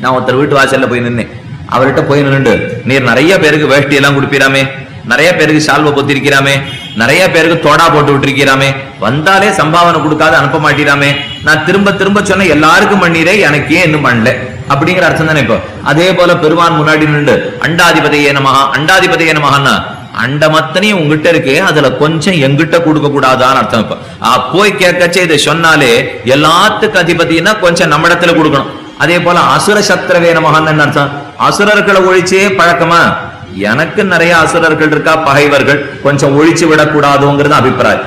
நான் ஒருத்தர் வீட்டு வாசல்ல போய் நின்னேன். அவர்கிட்ட போய் நின்று, நீர் நிறைய பேருக்கு வேஷ்டி எல்லாம் கொடுப்பீராமே, நிறைய பேருக்கு சால்வை பொத்திருக்கிறாமே, நிறைய பேருக்கு தோடா போட்டு விட்டுருக்கிறாமே, வந்தாலே சம்பாவனை கொடுக்காத அனுப்ப மாட்டீராமே, நான் திரும்ப திரும்ப சொன்ன எல்லாருக்கும் பண்ணீரே, எனக்கு ஏன் இன்னும் பண்ணல அப்படிங்கிற அர்த்தம் தானே. இப்போ அதே போல பெருமான் முன்னாடி நின்று அண்டாதிபதியே நமஹா அண்டாதிபதியே நமஹான்னா அண்டமத்தனையும் உங்ககிட்ட இருக்கு, அதுல கொஞ்சம் எங்கிட்ட கொடுக்க கூடாதான்னு அர்த்தம். இப்ப போய் கேட்கச்சே இதை சொன்னாலே எல்லாத்துக்கும் அதிபதினா கொஞ்சம் நம்ம இடத்துல கொடுக்கணும். அதே போல அசுர சத்ரவே நமஹான்னு அர்த்தம். அசுரர்களை ஒழிச்சே பழக்கமா, எனக்கு நிறைய அசுரர்கள் இருக்கா, பகைவர்கள், கொஞ்சம் ஒழிச்சு விடக்கூடாதுங்கிறது அபிப்பிராயம்.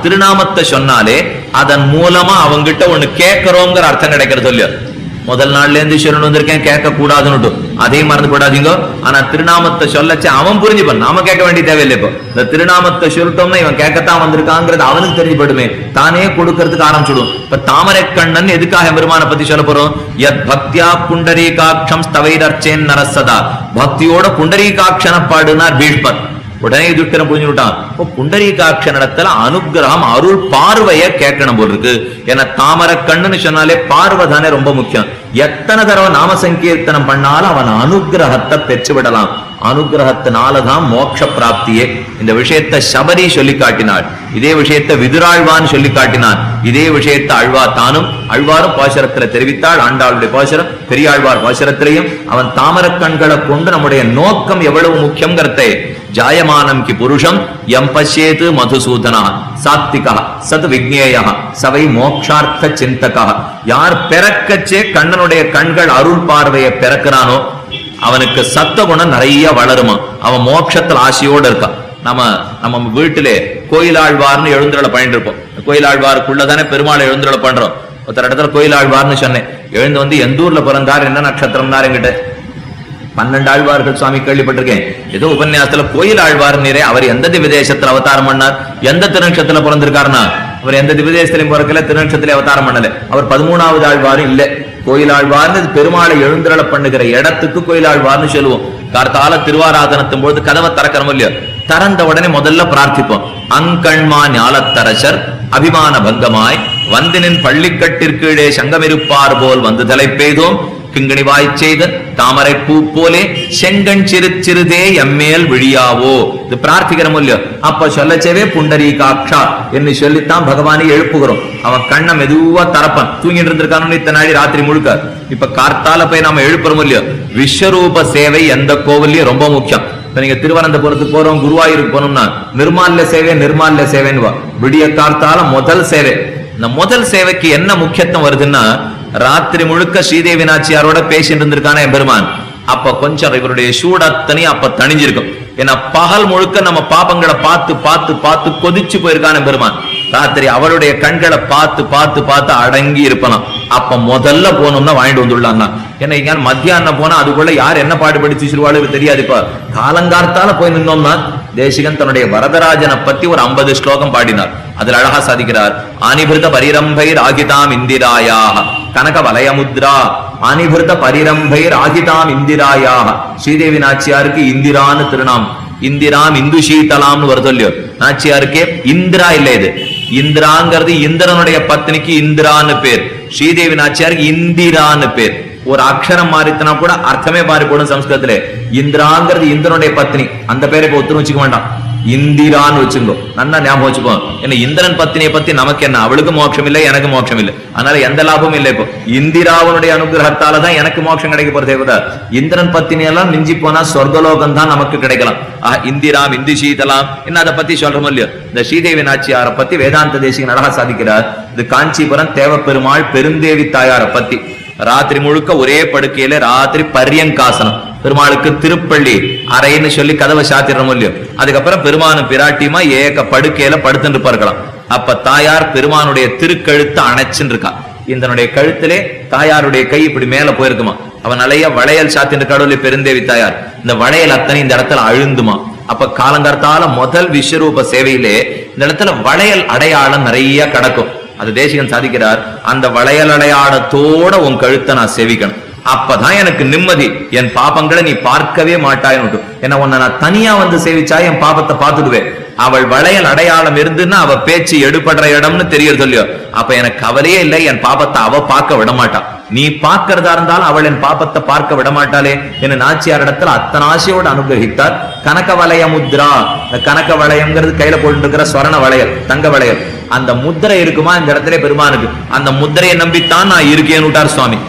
திருநாமத்தை சொன்னாலே அதன் மூலமா அவங்கிட்ட ஒண்ணு கேட்கிறோங்கிற அர்த்தம் கிடைக்கிறது இல்லையா. முதல் நாள்ல இருந்து ஈஸ்வரன் வந்திருக்கேன் கேட்க கூடாதுன்னு அதே மறந்து கூடாதீங்க. ஆனா திருநாமத்தை சொல்லச்சு அவன் புரிஞ்சுப்பான், நாம கேட்க வேண்டிய தேவையில்லை. இப்போ இந்த திருநாமத்தை சொல்லிட்டோம்னா இவன் கேட்கத்தான் வந்திருக்காங்கிறது அவனுக்கு தெரிஞ்சு போயிடுமே, தானே கொடுக்கறதுக்கு ஆரம்பிச்சுடும். இப்ப தாமரை கண்ணன் எதுக்காக பெருமானை பத்தி சொல்ல போறோம்? யத் பக்தியா புண்டரீகாட்சம் ஸ்தவைரர்ச்சேன் நரசதா, பக்தியோட புண்டரீகாட்சன பாடுனார் பீஷ்மர். உடனே யுதிஷ்டிரன் புரிஞ்சு விட்டான், இப்போ புண்டரீகாட்சன் இடத்துல அனுகிரகம் அருள் பார்வைய கேட்கணும் போல் இருக்கு. ஏன்னா தாமரை கண்ணுன்னு சொன்னாலே பார்வை தானே ரொம்ப முக்கியம். எத்தனை தடவை நாம சங்கீர்த்தனம் பண்ணாலும் அவன் அனுகிரகத்தை பெற்று விடலாம். அனுகிரகத்தினாலதான் மோட்ச பிராப்தியே. இந்த விஷயத்தை சபரி சொல்லி காட்டினாள், இதே விஷயத்தை விதுராழ்வான் சொல்லி காட்டினான், இதே விஷயத்தை அழ்வார் தானும் அழ்வாரும் பாசுரத்துல தெரிவித்தாள். ஆண்டாளுடைய பாசுரம் பெரியாழ்வார் பாசுரத்திலையும் அவன் தாமர கண்களை கொண்டு நம்முடைய நோக்கம் எவ்வளவு முக்கியங்கிறதை ஜாயமானம் கி புருஷம் எம் பஷ்யேது மதுசூதனா சாத்விகா சத் விக்னேயா சவை மோக்ஷார்த்த சிந்தகா. யார் பிறக்கச்சே கண்ணனுடைய கண்கள் அருள் பார்வையை பிறக்கிறானோ அவனுக்கு சத்த குணம் நிறைய வளருமா, அவன் மோட்சத்தில் ஆசையோடு இருக்கான். நம்ம வீட்டிலே கோயிலாழ்வார்னு எழுந்துருளை பண்ணிட்டு இருப்போம். கோயிலாழ்வாருக்குள்ளதானே பெருமாள் எழுந்துருளை பண்றோம். ஒருத்தர் இடத்துல கோயிலாழ்வார்னு சொன்னேன், எழுந்து வந்து எந்த ஊர்ல பிறந்தார், என்ன நட்சத்திரம்னார் என்கிட்ட. 12 ஆழ்வார்கள் சுவாமி கேள்விப்பட்டிருக்கேன். ஏதோ உபன்யாசத்துல கோயில் ஆழ்வார் நீரே, அவர் எந்த திவ்யதேசத்துல அவதாரம் பண்ணார், எந்த திருநட்சத்திரத்துல பிறந்திருக்காருன்னா அவர் எந்த திவ்யதேசத்திலையும் பிறக்கல, திருநட்சத்திலே அவதாரம் பண்ணல. அவர் 13வது ஆழ்வாரும் இல்ல. கோயில் ஆழ்வார்னு பெருமாளை எழுந்தருளை பண்ணுகிற இடத்துக்கு கோயில் ஆழ்வார்னு சொல்லுவோம். கார்த்தால திருவாராதனத்தும் போது கதவை திறக்கணும் இல்லையோ, திறந்த உடனே முதல்ல பிரார்த்திப்போம். அங்கண்மா ஞாலத்தரசர் அபிமான பங்கமாய் வந்தினின் பள்ளிக்கட்டிற்கீழே சங்கமிருப்பார் போல் வந்து தலை பெய்தோம் கிங்கணி வாய் செய்த தாமரை பூ போலே செங்கண் சிறு சிறுதே எம்மேல் விழியாவோ. இது பிரார்த்திக்கிறோம் இல்லையோ, அப்ப சொல்லச்சவே புண்டரீகாட்சா என்று சொல்லித்தான் பகவானை எழுப்புகிறோம். அவன் கண்ணை மெதுவா தரப்பன், தூங்கிட்டு இருந்திருக்கானு இத்தனை நாளி ராத்திரி முழுக்க. இப்ப கார்த்தால போய் நாம எழுப்புறோம் இல்லையோ. விஸ்வரூப சேவை எந்த கோவிலையும் ரொம்ப முக்கியம். இப்ப நீங்க திருவனந்தபுரத்துக்கு போறோம், குருவாயூருக்கு போனோம்னா நிர்மால்ய சேவைன்னு விடிய கார்த்தால முதல் சேவை. இந்த முதல் சேவைக்கு என்ன முக்கியத்துவம் வருதுன்னா, ராத்திரி முழுக்க ஸ்ரீதேவி நாச்சியாரோட பேசிட்டு இருந்திருக்கான பெருமான். அப்ப கொஞ்சம் இவருடைய சூடத்தனி அப்ப தணிஞ்சிருக்கும். ஏன்னா பகல் முழுக்க நம்ம பாபங்களை பார்த்து பார்த்து பார்த்து கொதிச்சு போயிருக்கான பெருமான். ராத்திரி அவருடைய கண்களை பார்த்து பார்த்து பார்த்து அடங்கி இருப்பலாம். அப்ப முதல்ல போனோம்னா வாங்கிட்டு வந்துள்ளான்னா. ஏன்னா இங்க மத்தியானம் போனா அதுக்குள்ள யார் என்ன பாடு படிச்சு சொல்லுவாளு தெரியாது. இப்ப காலங்கார்த்தால போய் நின்னோம்னா தேசிகன் தன்னுடைய வரதராஜனை பத்தி ஒரு 50 ஸ்லோகம் பாடினார். அதுல அழகா சாதிக்கிறார். ஆனிபிருத பரிரம்பை ராகிதாம் இந்திராயா கனக வலயமுத்ரா ஆனிபிருத பரிரம்பை ராகிதாம் இந்திராயா. ஸ்ரீதேவி நாச்சியாருக்கு இந்திரான்னு திருநாம். இந்திராம் இந்து சீதலாம்னு வருது இல்லையோ. நாச்சியாருக்கே இந்திரா இல்ல, இது இந்திராங்கிறது இந்திரனுடைய பத்னிக்கு இந்திரான்னு பேர். ஸ்ரீதேவி நாச்சியாருக்கு இந்திரான்னு பேர். ஒரு அக்ஷரம் மாறித்தனா கூட அர்த்தமே மாறி போடும் சம்ஸ்கிருதத்துல. இந்திராங்கிறது இந்திரனுடைய பத்னி, அந்த பேரை இப்ப ஒத்துன்னு வச்சுக்க வேண்டாம், இந்திரான்னு வச்சுக்கோ. நல்லா ஞாபகம் வச்சுப்போம். ஏன்னா இந்திரன் பத்தினியை பத்தி நமக்கு என்ன, அவளுக்கு மோட்சம் இல்லை, எனக்கு மோட்சம் இல்லை, அதனால எந்த லாபமும் இல்லை. இப்போ இந்திராவனுடைய அனுகிரகத்தாலதான் எனக்கு மோட்சம் கிடைக்க போறதே. இந்திரன் பத்தினி எல்லாம் மிஞ்சி போனா சொர்க்கலோகம் தான் நமக்கு கிடைக்கலாம். இந்திராம் இந்து சீதலாம் என்ன அதை பத்தி சொல்றோம் இல்லையோ. இந்த ஸ்ரீதேவி நாச்சியாரை பத்தி வேதாந்த தேசிகன் அழகா சாதிக்கிறார். இது காஞ்சிபுரம் தேவப்பெருமாள் பெருந்தேவி தாயாரை பத்தி. ராத்திரி முழுக்க ஒரே படுக்கையில ராத்திரி பரியங்காசனம். பெருமாளுக்கு திருப்பள்ளி அறைன்னு சொல்லி கதவை சாத்திடுறோம் இல்லையோ. அதுக்கப்புறம் பெருமானும் பிராட்டியுமா ஏக படுக்கையில படுத்துட்டு பார்க்கலாம். அப்ப தாயார் பெருமானுடைய திருக்கழுத்து அணைச்சுன்னு இருக்கா. இதனுடைய கழுத்திலே தாயாருடைய கை இப்படி மேல போயிருக்குமா. அவன் நிறைய வளையல் சாத்திட்டு கடவுளை பெருந்தேவி தாயார். இந்த வளையல் அத்தனை இந்த இடத்துல அழுந்துமா. அப்ப காலங்கார்த்தால முதல் விஸ்வரூப சேவையிலே இந்த இடத்துல வளையல் அடையாளம் நிறைய கிடக்கும். அது தேசிகன் சாதிக்கிறார். அந்த வளையல் அடையாளத்தோட உன் கழுத்தை நான் சேவிக்கணும், அப்பதான் எனக்கு நிம்மதி. என் பாபங்களை நீ பார்க்கவே மாட்டாயின்னு. ஏன்னா உன்னை நான் தனியா வந்து சேவிச்சா என் பாபத்தை பார்த்துடுவேன். அவள் வளையல் அடையாளம் இருந்துன்னா அவ பேச்சு எடுபடுற இடம்னு தெரியறது இல்லையோ. அப்ப எனக்கு கவலையே இல்லை, என் பாபத்தை அவ பார்க்க விட மாட்டான். நீ பார்க்கிறதா இருந்தாலும் அவள் என் பாப்பத்தை பார்க்க விட மாட்டாளே என்று நாச்சியார் இடத்துல அத்தனை ஆசையோடு அனுகிரகித்தார். கனக வளைய முத்ரா, கனக வளையம்ங்கிறது கையில போட்டு இருக்கிற ஸ்வர்ண வளையல், தங்க வளையல், அந்த முத்திரை இருக்குமா இந்த இடத்துல பெருமானுக்கு, அந்த முத்திரையை நம்பித்தான் நான் இருக்கேன்னு விட்டார் சுவாமி.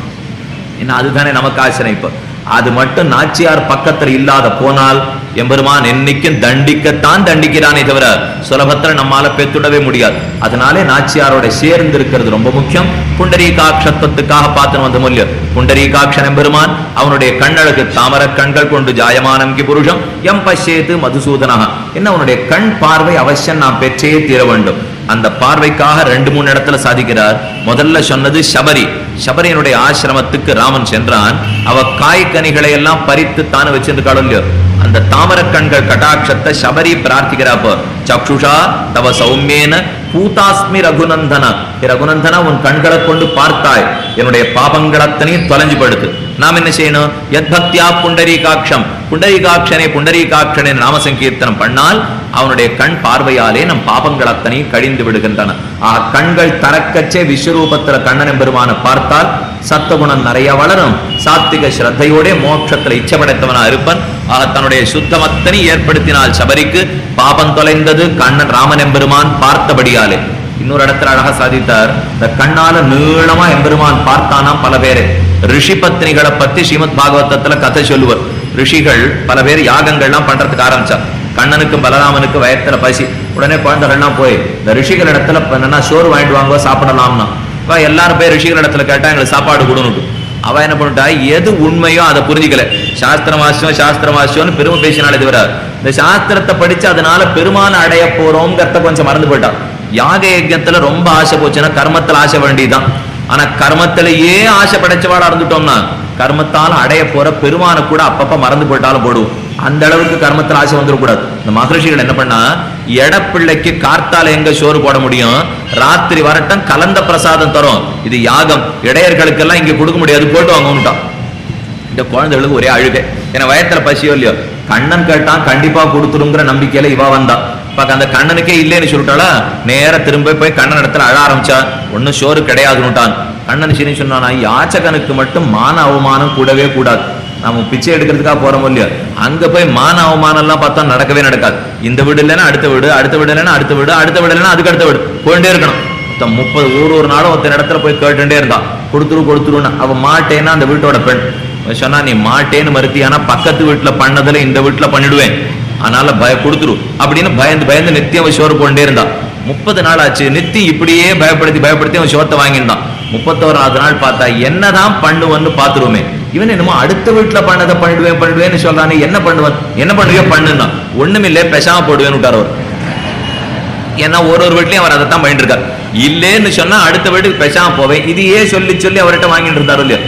என்ன அதுதானே நமக்கு ஆச்சரியம். இப்ப அது மட்டும் நாச்சியார் பக்கத்தில் இல்லாத போனால் எம்பெருமான் என்னைக்கும் தண்டிக்கத்தான் தண்டிக்கிறானே தவிர சுலபத்துல நம்மால பெத்துடவே முடியாது. அதனாலே நாச்சியாரோட சேர்ந்து இருக்கிறது ரொம்ப முக்கியம். புண்டரீகாட்சத்துவத்துக்காக பார்த்து வந்த மூல்யம். புண்டரீகாட்சன் எம்பெருமான் அவனுடைய கண்ணழகு தாமர கண்கள் கொண்டு ஜாயமானம் கி புருஷம் எம் பஷ்யேத்து மதுசூதனா, என்ன அவனுடைய கண் பார்வை அவசியம் நாம் பெற்றே தீர வேண்டும். அந்த பார்வைக்காக 2-3 இடத்துல சாதிக்கிறார். முதல்ல சொன்னது சபரி. சபரியனுடைய ஆசிரமத்துக்கு ராமன் சென்றான். அவ காய்கனிகளை எல்லாம் பறித்து தானே வச்சிருக்காளோ இல்லையோ, அந்த தாமர கண்கள் கட்டாட்சத்தை சபரி பிரார்த்திக்கிறப்போ, சக்ஷுஷா தவ சௌமியேன பூதாஸ்மி ரகுநந்தன, ரகுநந்தனா உன் கண்களை கொண்டு பார்த்தாய், என்னுடைய பாபங்கள் அத்தனையும் தொலைஞ்சு படுத்து. நாம் என்ன செய்யணும்? யத் பக்தியா புண்டரீகாட்சம், புண்டரீகாட்சனை புண்டரீகாட்சனை நாம சங்கீர்த்தனம் பண்ணால் அவனுடைய கண் பார்வையாலே நம் பாபங்கள் அத்தனையும் கழிந்து விடுகின்றன. கண்கள் தரக்கச்சே விஸ்வரூபத்துல கண்ணன் எம்பெருமான பார்த்தால் சத்துவகுணம் நிறைய வளரும். சாத்விக ஸ்ரத்தையோட மோட்சத்துல இச்சப்படைத்தவனா இருப்பன். தன்னுடைய சுத்தமத்தனை ஏற்படுத்தினால் சபரிக்கு பாபம் தொலைந்தது கண்ணன் ராமன் எம்பெருமான் பார்த்தபடியாலே. இன்னொரு இடத்துல அழகா சாதித்தார். இந்த கண்ணால நீளமா எம்பெருமான் பார்த்தானாம் பல பேரு. ரிஷி பத்னிகளை பத்தி ஸ்ரீமத் பாகவதத்துல கதை சொல்லுவர். ரிஷிகள் பல பேர் யாகங்கள்லாம் பண்றதுக்கு ஆரம்பிச்சார். கண்ணனுக்கும் பலராமனுக்கு வயத்துல பசி. உடனே குழந்தைகள்லாம் போய் இந்த ரிஷிகள் இடத்துல என்னன்னா சோறு வாங்கிட்டு வாங்க சாப்பிடலாம்னா, எல்லாரும் போய் ரிஷிகள் இடத்துல கேட்டா எங்களுக்கு சாப்பாடு கொடுன்னு. அவ என்ன பண்ணிட்டா, எது உண்மையோ அதை புரிஞ்சுக்கல. சாஸ்திரமாசியம் சாஸ்திரமாசியம்னு பெருமை பேசினாலே தவிர இந்த சாஸ்திரத்தை படிச்சு அதனால பெருமான அடைய போறோம்ங்கிறத கொஞ்சம் மறந்து போயிட்டான். யாக யஜ்ஞத்துல ரொம்ப ஆசை போச்சுன்னா கர்மத்துல ஆசை வேண்டியதுதான். ஆனா கர்மத்திலேயே ஆசை படைச்சவாடா இருந்துட்டோம்னா கர்மத்தால் அடைய போற பெருமான கூட அப்பப்ப மறந்து போயிட்டாலும் போடுவோம். அந்த அளவுக்கு கர்மத்தில் ஆசை வந்துடக்கூடாது. இந்த மகர்ஷிகள் என்ன பண்ணா, எடப்பிள்ளைக்கு கார்த்தால எங்க சோறு போட முடியும், ராத்திரி வரட்டும் கலந்த பிரசாதம் தரும், இது யாகம், இடையர்களுக்கெல்லாம் இங்க கொடுக்க முடியாது, போட்டு வாங்கட்டான். இந்த குழந்தைகளுக்கு ஒரே அழுகை. ஏன்னா வயத்துல பசியோ இல்லையோ, கண்ணன் கேட்டான் கண்டிப்பா கொடுத்துருங்கிற நம்பிக்கையில இவா வந்தா. அந்த கண்ணனுக்கே இல்லைன்னு சொல்லிட்டாளா, நேர திரும்ப போய் கண்ணன் இடத்துல அழ ஆரம்பிச்சா. ஒன்னும் சோறு கிடையாதுன்னுட்டான். கண்ணன் சரி சொன்னானா, யாச்சகனுக்கு மட்டும் மான அவமானம் கூடவே கூடாது. நம்ம பிச்சை எடுக்கிறதுக்காக போறோம் இல்லையா, அங்க போய் மான அவமானம் எல்லாம் பார்த்தா நடக்கவே நடக்காது. இந்த வீடு இல்லைன்னா அடுத்த வீடு, அடுத்த வீடு இல்லைன்னா அடுத்த வீடு, அடுத்த வீடு இல்லைன்னா அதுக்கு அடுத்த வீடு போயிட்டே இருக்கணும். 30 ஒரு நாளும் ஒருத்தர் இடத்துல போய் கேட்டுட்டே இருந்தா, கொடுத்துருன்னு. அவ மாட்டேன்னா அந்த வீட்டோட பெண் சொன்னா, நீ மாட்டேன்னு மறுத்தியானா பக்கத்து வீட்டுல பண்ணதுல இந்த வீட்டுல பண்ணிடுவேன், அதனால கொடுத்துரு அப்படின்னு பயந்து நித்தியம் சோறு போண்டே இருந்தா. 30 நாள் ஆச்சு. நித்தி இப்படியே பயப்படுத்தி அவன் சோத்தை வாங்கிட்டான். 31வது நாள் பார்த்தா என்னதான் பண்ணுவன்னு பாத்துருவோமே, இவன் என்னமோ அடுத்த வீட்டுல பண்ணதை பண்ணிடுவேன்னு சொல்றானே, என்ன பண்ணுவியோ பண்ணுன்னா. ஒண்ணுமில்லை, பெசாம போடுவேன்னு விட்டார் அவர். ஏன்னா ஒரு வீட்லயும் அவர் அதைத்தான் பண்ணிட்டு இருக்கார். இல்லேன்னு சொன்னா அடுத்த வீட்டுக்கு பெசாம போவேன், இதையே சொல்லி அவர்கிட்ட வாங்கிட்டு இருந்தாரு இல்லையா.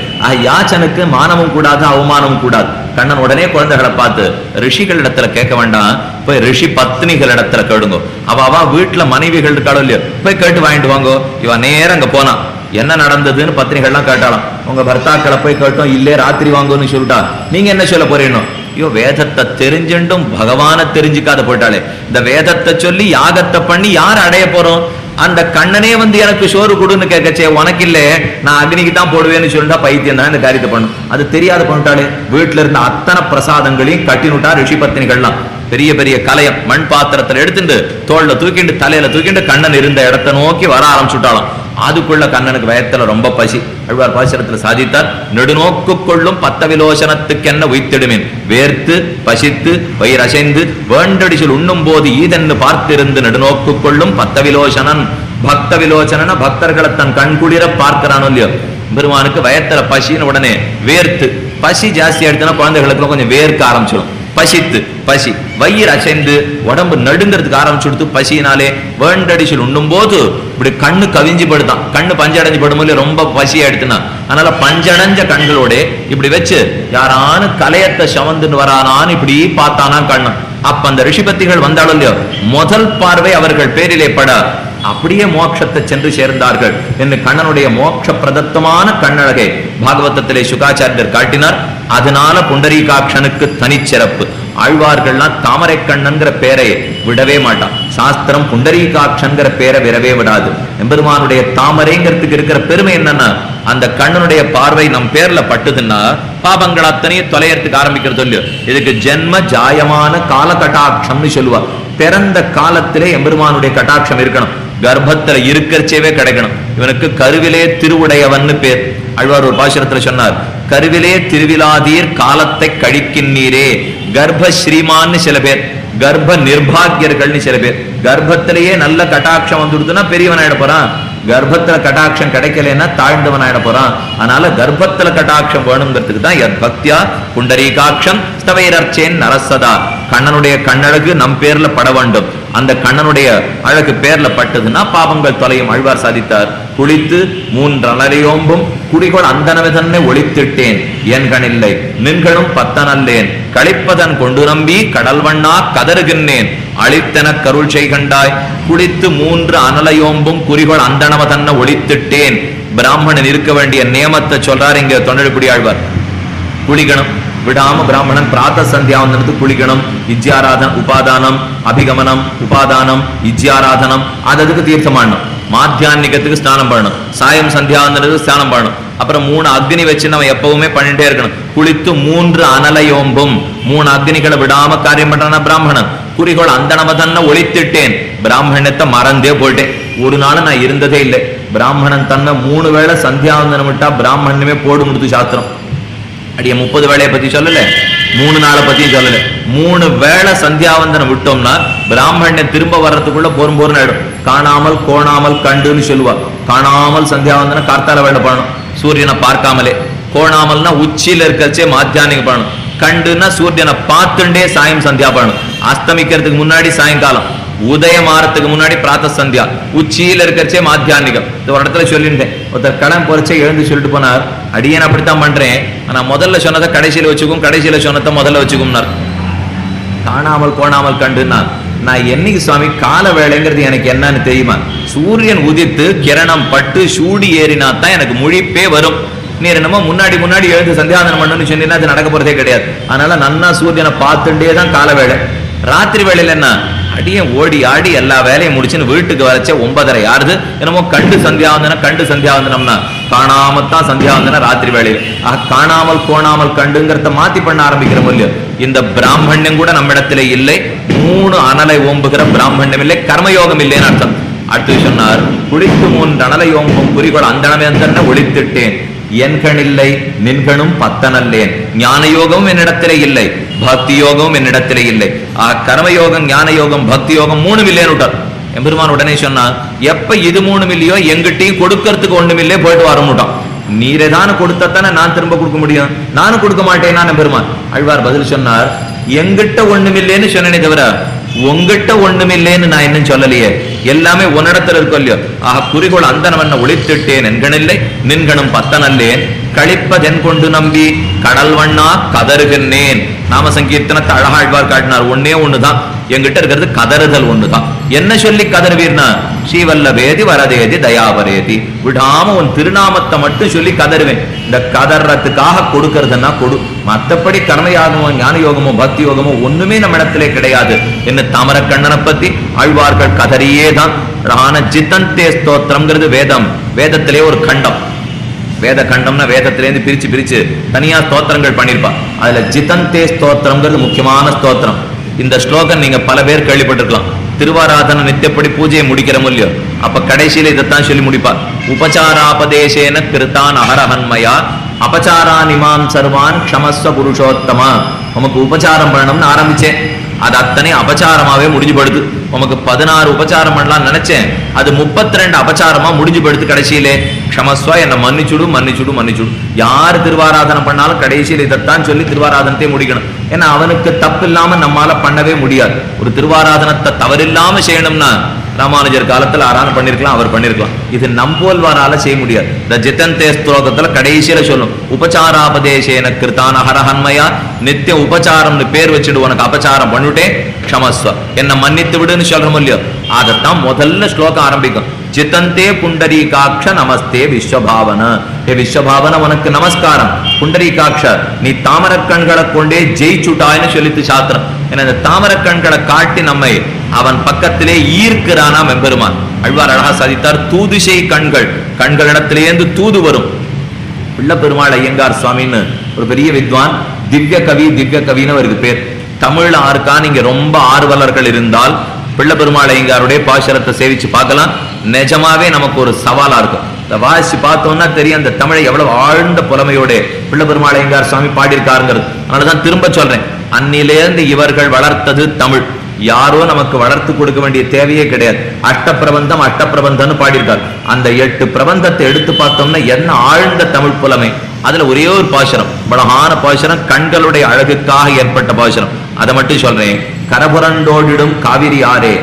யாச்சனுக்கு மானமும் கூடாது அவமானமும் கூடாது. கண்ணன் உடனே குழந்தைகளை பார்த்து, ரிஷிகள் இடத்துல கேட்க வேண்டாம், போய் ரிஷி பத்னிகள் இடத்துல கேடுங்க. அவ வீட்டுல மனைவிகள் இருக்காளோ இல்லையோ, போய் கேட்டு வாங்கிட்டு வாங்கோ. இவன் நேரம் அங்க போனா என்ன நடந்ததுன்னு பத்னிகள்லாம் கேட்டாலாம். உங்க பர்த்தாக்களை போய் கேட்டோம், இல்லே ராத்திரி வாங்கன்னு சொல்லிட்டா. நீங்க என்ன சொல்ல போறீங்க? ஐயோ, வேதத்தை தெரிஞ்சுண்டும் பகவான தெரிஞ்சுக்காத போயிட்டாலே. இந்த வேதத்தை சொல்லி யாகத்தை பண்ணி யார் அடைய போறோம்? அந்த கண்ணனே வந்து எனக்கு சோறு கொடுன்னு கேட்கச்சே, உனக்கு இல்ல நான் அக்னிக்கு தான் போடுவேன்னு சொல்லிட்டா பைத்தியம் தான் இந்த காரியத்தை பண்ணும். அது தெரியாத பண்ணிட்டாலே. வீட்டுல இருந்த அத்தனை பிரசாதங்களையும் கட்டினுட்டா ரிஷி பத்தினிகள்லாம். பெரிய பெரிய கலையம் மண் பாத்திரத்துல எடுத்துட்டு தோல்ல தூக்கிண்டு தலையில தூக்கிண்டு கண்ணன் இருந்த இடத்தை நோக்கி வர ஆரம்பிச்சுட்டாலும். அதுக்குள்ள கண்ணனுக்கு வயத்துல ரொம்ப பசி. அழ்வார் பாசுரத்துல சாதித்தார், நெடுநோக்கு கொள்ளும் பத்தவிலோசனத்துக்கு என்ன உய்த்திடுமேன், வேர்த்து பசித்து வயிறசைந்து வேண்டடிச்சல் உண்ணும் போது ஈதென்னு பார்த்திருந்து நெடுநோக்கு கொள்ளும் பத்தவிலோசனன். பக்த விலோசன பக்தர்களை தன் கண்குளிர பார்க்கிறானோ இல்லையோ. பெருமானுக்கு வயத்துல பசின்னு உடனே வேர்த்து, பசி ஜாஸ்தி ஆயிடுச்சுன்னா குழந்தைகளுக்கு கொஞ்சம் வேர்க்க ஆரம்பிச்சிடும். பசித்து பசி வயிறு அசைந்து உடம்பு நடுங்கிறதுக்கு ஆரம்பிச்சுடுத்து. பசியினாலே வேண்டடிச்சல் உண்ணும் போது இப்படி கண்ணு கவிஞ்சி படுத்தான். கண்ணு பஞ்சடைஞ்சு படும்போது ரொம்ப பசி ஆயிடுத்துனா, அதனால பஞ்சடைஞ்ச கண்களோட இப்படி வச்சு யாரானு கலையத்தை சமந்துன்னு வரானான்னு இப்படி பார்த்தானா கண்ணன். அப்ப அந்த ரிஷிபத்திகள் வந்தாலும் இல்லையோ, முதல் பார்வை அவர்கள் பேரிலே பட அப்படியே மோட்சத்தை சென்று சேர்ந்தார்கள் என்று கண்ணனுடைய மோட்ச பிரதத்தமான கண்ணழகை பாகவதத்திலே சுகாச்சாரியர் காட்டினார். அதனால புண்டரீகாட்சனுக்கு தனிச்சிறப்பு. ஆழ்வார்கள்லாம் தாமரை கண்ணன்கிற பேரை விடவே மாட்டான். சாஸ்திரம் புண்டரீகாட்சங்கிற பேரை விடவே விடாது. எம்பெருமானுடைய தாமரைங்கிறதுக்கு இருக்கிற பெருமை என்னன்னா, அந்த கண்ணனுடைய பார்வை நம் பேர்ல பட்டுதுன்னா பாபங்கள் அத்தனையும் தொலையறதுக்கு ஆரம்பிக்கிறது இல்லையோ. இதுக்கு ஜென்ம ஜாயமான கால கட்டாட்சம்னு சொல்லுவா. பிறந்த காலத்திலே எம்பெருமானுடைய கட்டாட்சம் இருக்கணும். கர்ப்பத்துல இருக்கிறச்சேவே கிடைக்கணும். இவனுக்கு கருவிலே திருவுடையவன் பேர். ஆழ்வார் ஒரு பாசுரத்துல சொன்னார், கருவிலே திருவிழாதீர் காலத்தை கழிக்கின்றீரே. கர்ப்ப ஸ்ரீமான்னு சில பேர், கர்ப்ப நிர்பாகியர்கள்னு சில பேர். கர்ப்பத்திலேயே நல்ல கட்டாட்சம் வந்துடுதுன்னா பெரியவன் ஆயிட போறான். கர்ப்பத்துல கட்டாட்சம் கிடைக்கலன்னா தாழ்ந்தவன் ஆயிட போறான். அதனால கர்ப்பத்துல கட்டாட்சம் வேணுங்கிறதுக்கு தான் யத் பக்தியா புண்டரீகாட்சம் ஸ்தவைரர்ச்சேன் நரசதா. கண்ணனுடைய கண்ணழகு நம் பேர்ல பட வேண்டும். அந்த கண்ணனுடைய அழகு பேர்ல பட்டதுன்னா பாவங்கள் தொலையும். ஆழ்வார் சாதித்தார், குளித்து 3 அலரையோம்பும் குடிகொள் அந்தனவை தன்னை ஒளித்திட்டேன் என்கணில்லை நின்கணும் 10 நல்லேன் கழிப்பதன் கொண்டு நம்பி கடல்வண்ணா கதறுகின்றேன் அழித்தன கருள் செய்கண்டாய். குளித்து 3 அனலையோம்பும் குறிகோள் அந்தனவ தன்னை ஒளித்திட்டேன். பிராமணன் இருக்க வேண்டிய நியமத்தை சொல்றார் இங்க தொண்டர்புடி ஆழ்வார். குளிக்கணும் விடாம பிராமணன் பிராத்த சந்தியாவந்தனத்துக்கு குளிக்கணும். இஜ்யாராதனம் உபாதானம், அபிகமனம் உபாதானம் இஜ்யாராதனம், அதுக்கு தீர்த்தமாடணும். மாத்தியானிகத்துக்கு ஸ்நானம் பண்ணணும். சாயம் சந்தியாவந்தனத்துக்கு ஸ்நானம் பண்ணணும். அப்புறம் 3 அக்னி வச்சு நம்ம எப்பவுமே பண்ணிட்டே இருக்கணும். குளித்து 3 அனலையோம்பும் 3 அக்னிகளை விடாம காரியம் பண்றான பிராமணன். குறிகோள் அந்தனவ தன்னை ஒளித்திட்டேன். பிராமணத்தை மறந்தே போயிட்டேன். ஒரு நாள் நான் இருந்ததே இல்லை. பிராமணன் தன்னை 3 வேளை சந்தியாவந்தனம் விட்டா பிராமணனுமே போடு முடித்து சாஸ்திரம். அடிய 30 வேளையை பத்தி சொல்லல, 3 நாளை பத்தியும் சொல்லல. 3 வேளை சந்தியாவந்தனம் விட்டோம்னா பிராமணனை திரும்ப வர்றதுக்குள்ள போரும் ஆயிடும். காணாமல் கோணாமல் கண்டுன்னு சொல்லுவா. காணாமல் சந்தியாவந்தனம் கார்த்தால வேலை பண்ணணும், சூரியனை பார்க்காமலே. கோணாமல்னா உச்சியில இருக்கச்சே மாத்தியானிக்கு பண்ணணும். கண்டுன்னா சூரியனை பார்த்துட்டே சாயம் சந்தியா பண்ணணும். அஸ்தமிக்கிறதுக்கு முன்னாடி சாயங்காலம், உதயமாறத்துக்கு முன்னாடி பிராத்த சந்தியா, உச்சியில இருக்கச்சே மாத்தியானிகம். இந்த ஒரு இடத்துல சொல்லிட்டேன். ஒருத்தர் கடன் பொறிச்சே எழுந்து சொல்லிட்டு போனார், அடியேன் அப்படித்தான் பண்றேன், ஆனா முதல்ல சொன்னதை கடைசியில வச்சுக்கும், கடைசியில சொன்னதை முதல்ல வச்சுக்கும்னார். காணாமல் கோணாமல் கண்டுன்னா நான் என்னைக்கு சுவாமி கால வேளைங்கிறது எனக்கு என்னன்னு தெரியுமா? சூரியன் உதித்து கிரணம் பட்டு சூடி ஏறினா தான் எனக்கு முழிப்பே வரும். நீர் என்னமோ முன்னாடி எழுந்து சந்தியாவந்தனம் பண்ணணும்னு சொன்னீங்கன்னா அது நடக்க போறதே கிடையாது. அதனால நன்னா சூரியனை பார்த்துட்டே தான் கால வேலை. ராத்திரி வேளையில என்ன அடியே ஓடி ஆடி எல்லா வேலையும் முடிச்சுன்னு வீட்டுக்கு வரச்சே 9:30 ஆறுது. என்னமோ கண்டு சந்தியாவந்தனம்னா காணாமத்தான் சந்தியாவந்தனம் ராத்திரி வேளையில். காணாமல் கோணாமல் கண்டுங்கிறத மாத்தி பண்ண ஆரம்பிக்கிற இல்லையோ. இந்த பிராமணியம் கூட நம்ம இடத்துல இல்லை. 3 அனலை ஓம்புகிற பிராமணியம் இல்லை, கர்மயோகம் இல்லைன்னு அர்த்தம். அடுத்து சொன்னார், குளித்து 3 அனலை ஓம்பும் குறிக்கோள் அந்தனமே அந்த ஒளித்திட்டேன். என்கணில்லை நின்கணும் 10 நல்லேன். ஞான யோகமும் என்னிடத்திலே இல்லை, பக்தி யோகமும் என்னிடத்திலே இல்லை. கர்மயோகம் ஞான யோகம் பக்தி யோகம் 3 இல்லைன்னு விட்டார். எம்பெருமான் உடனே சொன்னா, எப்ப இது 3 இல்லையோ எங்கிட்டையும் கொடுக்கறதுக்கு ஒண்ணும் இல்லையே, போயிட்டு வரமுட்டான். நீரேதான கொடுத்தானே நான் திரும்ப கொடுக்க முடியும், நானும் கொடுக்க மாட்டேன் நான் எம்பெருமான். ஆழ்வார் பதில் சொன்னார், எங்கிட்ட ஒண்ணுமில்லைன்னு சொன்னேனே தவிர உங்கிட்ட ஒண்ணுமில்லைன்னு நான் இன்னும் சொல்லலையே. எல்லாமே உன்னிடத்துல இருக்கும் இல்லையோ. குறிகோள் அந்தனவன் ஒளித்திட்டேன் என்கணில்லை நின்கணும் 10 நல்லேன் கழிப்பதென் கொண்டு நம்பி கடல் வண்ணா கதறுகின்றேன். நாம சங்கீர்த்தனத்தை அழகாழ்வார் காட்டினார். ஒன்னே ஒண்ணுதான் என்கிட்ட இருக்கிறது, கதறுதல் ஒண்ணுதான். என்ன சொல்லி கதறுவீர்னா, ஸ்ரீவல்லவேதி வரதேதி தயாவரேதி. விடாம உன் திருநாமத்தை மட்டும் சொல்லி கதறுவேன். இந்த கதறத்துக்காக கொடுக்கறதுன்னா கொடு, மற்றபடி கர்மயோகமோ ஞான யோகமோ பக்தி யோகமோ ஒண்ணுமே நம்ம இடத்திலே கிடையாது. என்ன தாமரக்கண்ணனை பத்தி ஆழ்வார்கள் கதறியே தான். ஜிதந்தே ஸ்தோத்திரம்ங்கிறது வேதம், வேதத்திலே ஒரு கண்டம். வேத கண்டம்னா வேதத்திலேருந்து பிரிச்சு தனியா ஸ்தோத்திரங்கள் பண்ணிருப்பா. அதுல ஜிதந்தே ஸ்தோத்திரம்ங்கிறது முக்கியமான ஸ்தோத்திரம். இந்த ஸ்லோகம் நீங்க பல பேர் கேள்விப்பட்டிருக்கலாம். திருவாராதன நித்தியப்படி பூஜையை முடிக்கிற இல்லையோ, அப்ப கடைசியில இதைத்தான் சொல்லி முடிப்பார். உபச்சாராபதேசேன கிருத்தான் அகரஹன்மயா அபச்சாரான் இமான் சர்வான் க்ஷமஸ்வ புருஷோத்தமா. உமக்கு உபச்சாரம் பண்ணணும்னு ஆரம்பிச்சேன், அது அத்தனை அபச்சாரமாவே முடிஞ்சு படுது. உமக்கு 16 உபச்சாரம் பண்ணலாம் நினைச்சேன், அது 32 அபச்சாரமா முடிஞ்சு படுத்து. கடைசியிலே க்ஷமஸ்வா, என்ன மன்னிச்சுடு. யார் திருவாராதனை பண்ணாலும் கடைசியில் இதைத்தான் சொல்லி திருவாராதனத்தை முடிக்கணும். ஏன்னா அவனுக்கு தப்பு இல்லாம நம்மால பண்ணவே முடியாது. ஒரு திருவாராதனத்தை தவறில்லாம செய்யணும்னா ராமானுஜர் காலத்துல ஆராதனை பண்ணிருக்கலாம், அவர் பண்ணிருக்கலாம். இது நம்போல்வாரால செய்ய முடியாது. இந்த ஜிதந்தே ஸ்லோகத்துல கடைசியில சொல்லும், உபச்சாராபதேசேன கிருத்தான ஹரஹன்மயா. நித்திய உபச்சாரம்னு பேர் வச்சுட்டு உனக்கு அபச்சாரம் பண்ணிட்டே க்ஷமஸ்வ, என்ன மன்னித்து விடுன்னு சொல்றோம் இல்லையோ. அதைத்தான் முதல்ல ஸ்லோகம் ஆரம்பிக்கும். ஜிதந்தே புண்டரீகாட்ச நமஸ்தே விஸ்வபாவன. ஹே விஸ்வபாவன, உனக்கு நமஸ்காரம். புண்டரீகாட்ச, நீ தாமர கண்களை கொண்டே ஜெயிச்சுட்டாய்னு சொல்லித்து சாத்திரம். ஏன்னா இந்த தாமர கண்களை காட்டி நம்மை அவன் பக்கத்திலே ஈர்க்கிறானாம் எம்பெருமான். அழ்வார் அழகா சாதித்தார், தூதுசை கண்கள், கண்களிடத்திலேந்து தூது வரும். பிள்ளை பெருமாள் ஐயங்கார் சுவாமின்னு ஒரு பெரிய வித்வான், திவ்ய கவின்னு அவருக்கு பேர். தமிழ்ல ஆருக்கா நீங்க ரொம்ப ஆர்வலர்கள் இருந்தால் பிள்ளை பெருமாள் ஐயங்காருடைய பாசுரத்தை சேவிச்சு பார்க்கலாம். நிஜமாவே நமக்கு ஒரு சவாலா இருக்கும். இந்த வாசி பார்த்தோம்னா தெரியும் அந்த தமிழை எவ்வளவு ஆழ்ந்த புலமையோட பிள்ளை பெருமாள் ஐயங்கார் சுவாமி பாடியிருக்காருங்கிறது. அதனாலதான் திரும்ப சொல்றேன், அன்னிலேருந்து இவர்கள் வளர்த்தது தமிழ். யாரோ நமக்கு வளர்த்து கொடுக்க வேண்டிய தேவையே கிடையாது. அஷ்டப்பிரபந்தம்னு பாடியிருக்கார். அந்த 8 பிரபந்தத்தை எடுத்து பார்த்தோம்னா என்ன ஆழ்ந்த தமிழ் புலமை. அதுல ஒரே ஒரு பாசுரம், பலகான பாசுரம், கண்களுடைய அழகுக்காக ஏற்பட்ட பாசுரம். அதை மட்டும் சொல்றேன். கரபுரண்டோடிடும் காவிரி ஆரே,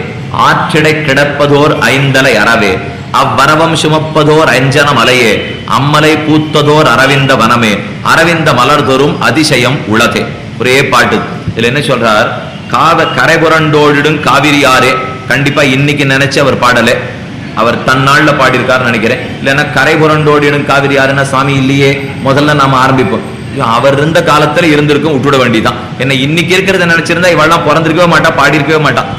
ஆற்றிடை கிடப்பதோர் ஐந்தலை அறவே, அவ்வரவம் சுமப்பதோர் அஞ்சன மலையே, அம்மலை பூத்ததோர் அரவிந்த வனமே, அரவிந்த மலர்தோறும் அதிசயம் உலகே. ஒரே பாட்டு. இதுல என்ன சொல்றார், கரைபுரண்டோடிடும் காவிரி ஆரே. கண்டிப்பா இன்னைக்கு நினைச்சு அவர் பாடல, அவர் தன்னாள்ல பாடியிருக்காருன்னு நினைக்கிறேன். இல்லைன்னா கரைபுரண்டோடிடும் காவிரி ஆறுன்னா சுவாமி இல்லையே, முதல்ல நாம ஆரம்பிப்போம். அவர் இருந்த காலத்துல இருந்திருக்கும், விட்டுவிட வேண்டியதான். என்ன இன்னைக்கு இருக்கிறத நினைச்சிருந்தா இவெல்லாம் பிறந்திருக்கவே மாட்டா, பாடியிருக்கவே மாட்டான்.